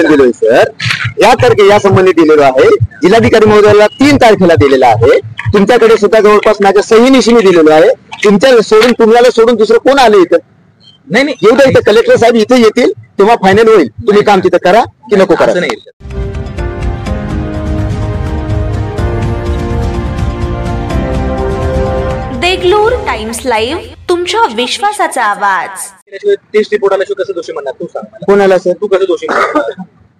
निवेदन दिलोय सर, या तारखे या संबंधी दिलेलो आहे. जिल्हाधिकारी महोदयाला 3 तारखेला दिलेला आहे. तुमच्याकडे सुद्धा जवळपास माझ्या सहीनिशीने दिलेलो आहे. तुम्हाला सोडून दुसरं कोण आलं इथं? नाही येऊ द्या, इथं कलेक्टर साहेब इथे येतील तेव्हा फायनल होईल. तुम्ही काम तिथं करा की नको करा. देगलूर टाइम्स लाईव्ह, तुमच्या विश्वासाचा आवाज. टेस्ट रिपोर्ट आल्याशिवाय कसं दोषी म्हणणार तू सांग मला. कोणाला सर? तू कसं दोषी म्हणणार?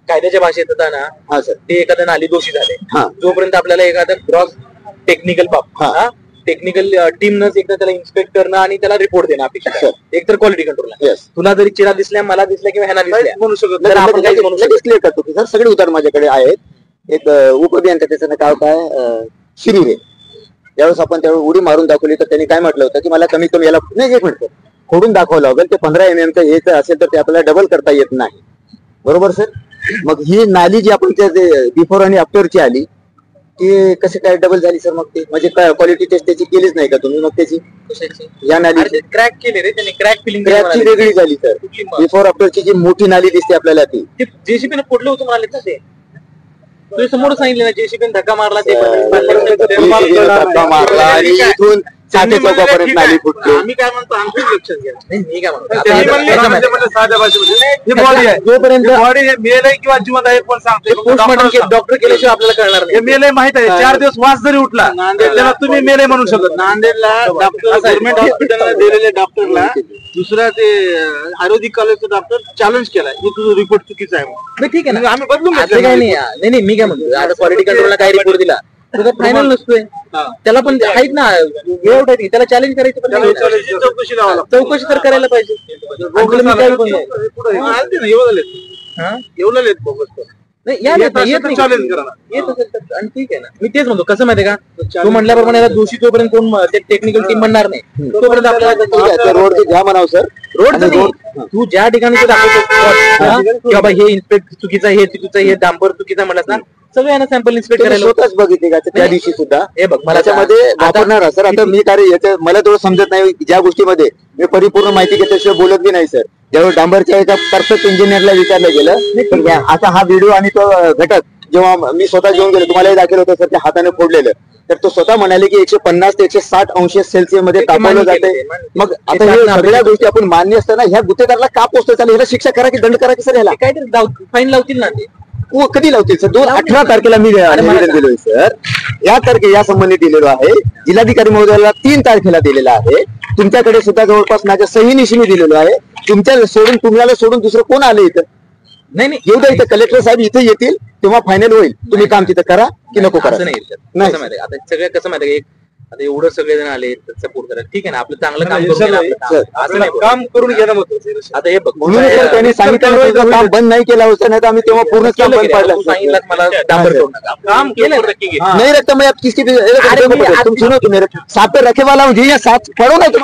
कायद्याच्या भाषेत होता ना. हा सर. ते एखाद्या नाली दोषी झाले, हा, जोपर्यंत आपल्याला एखादा क्रॉस टेक्निकल टेक्निकल टीमनच एकदा त्याला इन्स्पेक्टरनं आणि त्याला रिपोर्ट देणं अपेक्षित. एक तर क्वालिटी कंट्रोल. तुला जरी चिरा दिसल्या, मला दिसल्या किंवा ह्यांना दिसल्या म्हणू शकत तर आपण काय म्हणू शकतो सर. सगळे उदाहरण माझ्याकडे आहेत. एक उपअभियंता, त्याचं नाव काय, शिरीरे. ज्यावेळेस आपण त्यावेळी उडी मारून दाखवली तर त्यांनी काय म्हटलं होतं की मला कमी कमी याला नाही, 1 मिनिट खोडून दाखवावं लागेल. ते 15 mm हे असेल तर ते आपल्याला डबल करता येत नाही. बरोबर सर. मग ही नाली जी आपण बिफोर आणि आफ्टरची आली ती कशी काय डबल झाली सर? मग ते म्हणजे काय क्वालिटी टेस्ट त्याची केलीच नाही का तुम्ही? मग त्याची या नाली क्रॅक केले रे त्यांनी. क्रॅकची वेगळी झाली सर. बिफोर आफ्टरची जी मोठी नाली दिसते आपल्याला ती जेसीबीने फोडलं होतं म्हणाले ना. ते तुझ्या समोर सांगितलं ना, जेसीबीने धक्का मारला, ते धक्का मारला आणि इथून साठे चौकापर्यंत नाली फुटली. आम्ही काय म्हणतो, आमचं लक्षात घ्या. मी काय म्हणतो, जोपर्यंत बॉडी मेलय किंवा जिवंत आहे कोण सांगते? पोस्टमॉर्टम डॉक्टर केल्याशिवाय आपल्याला कळणार नाही. मेलय माहित आहे. 4 दिवस वास जरी उठला त्याला तुम्ही मेलय म्हणू शकत. नांदेडला डॉक्टर, गव्हर्नमेंट हॉस्पिटलला दिलेल्या डॉक्टरला दुसरा ते आयुर्वेदिक कॉलेजचा डॉक्टर चॅलेंज केलाय की तुझं रिपोर्ट चुकीचा आहे. ठीक आहे ना, आम्ही बदलून घेतलं. काय नाही, मी काय म्हणतो, आता क्वालिटी कंट्रोलला काय रिपोर्ट दिला तर फायनल नसतोय. त्याला पण आहेत ना वेळ, त्याला चॅलेंज करायचं, चौकशी तर करायला पाहिजे. आणि ठीक आहे ना, मी तेच म्हणतो. कसं माहितीये का, तू म्हटल्याप्रमाणे याला दोषी जोपर्यंत कोण टेक्निकल टीम म्हणणार नाही तोपर्यंत आपल्याला रोड घ्या म्हणावं सर. रोड तू ज्या ठिकाणी तू दाखवतो की बाबा हे इन्स्पेक्ट चुकीचा, हे चुकीचं, हे डांबर चुकीचा म्हणलास ना, सगळ्यांना सॅम्पल इन्स्पेक्ट करायला स्वतःच बघितले का त्या दिवशी सुद्धा? हे बघ, मला त्याच्यामध्ये वापरणार सर. आता मी काय मला थोडं समजत नाही ज्या गोष्टीमध्ये मी परिपूर्ण माहिती घेतल्याशिवाय बोलत बी नाही सर. ज्यावेळी डांबरच्या एका परफेक्ट इंजिनियरला विचारलं गेलं, आता हा व्हिडिओ आणि तो घटक जेव्हा मी स्वतः घेऊन गेलो, तुम्हालाही दाखल होतं सर, त्या हाताने फोडलेलं, तर तो स्वतः म्हणाले की 150 ते 160 अंश सेल्सिअस मध्ये तापवलं जाते. मग आता हे सगळ्या गोष्टी आपण मान्य असताना ह्या गुत्तेदाराला का पोचतो? चालेल, ह्याला शिक्षा करा की दंड करा की सर? ह्याला काहीतरी फाईन लावतील ना. ते कधी लावतील सर? 18 तारखेला मी निवेदन दिलोय सर. या तारखे या संबंधी दिलेलो आहे. जिल्हाधिकारी महोदयाला 3 तारखेला दिलेला आहे. तुमच्याकडे सुद्धा जवळपास माझ्या सहीनिशीने दिलेलो आहे. तुम्हाला सोडून दुसरं कोण आलं इथं? नाही येऊ द्या, इथं कलेक्टर साहेब इथे येतील तेव्हा फायनल होईल. तुम्ही काम तिथं करा की नको करा. नाही आता सगळं कसं माहिती का, आता एवढं सगळेजण आले सपोर्ट करा, ठीक आहे ना, आपलं चांगलं काम करून घेणं होतं. आता हे बघ, म्हणून त्यांनी सांगितलं काम बंद नाही केलं होतं, नाही तर आम्ही तेव्हा पूर्ण काम बंद पाडलं. सांगितलं मला डांबर करू नका, काम केलं नहीं रखता मैं आप किसकी तुम सुनो, तो मेरे साथ पे रखे वाला हूँ जी, साथ पढ़ो ना तुम.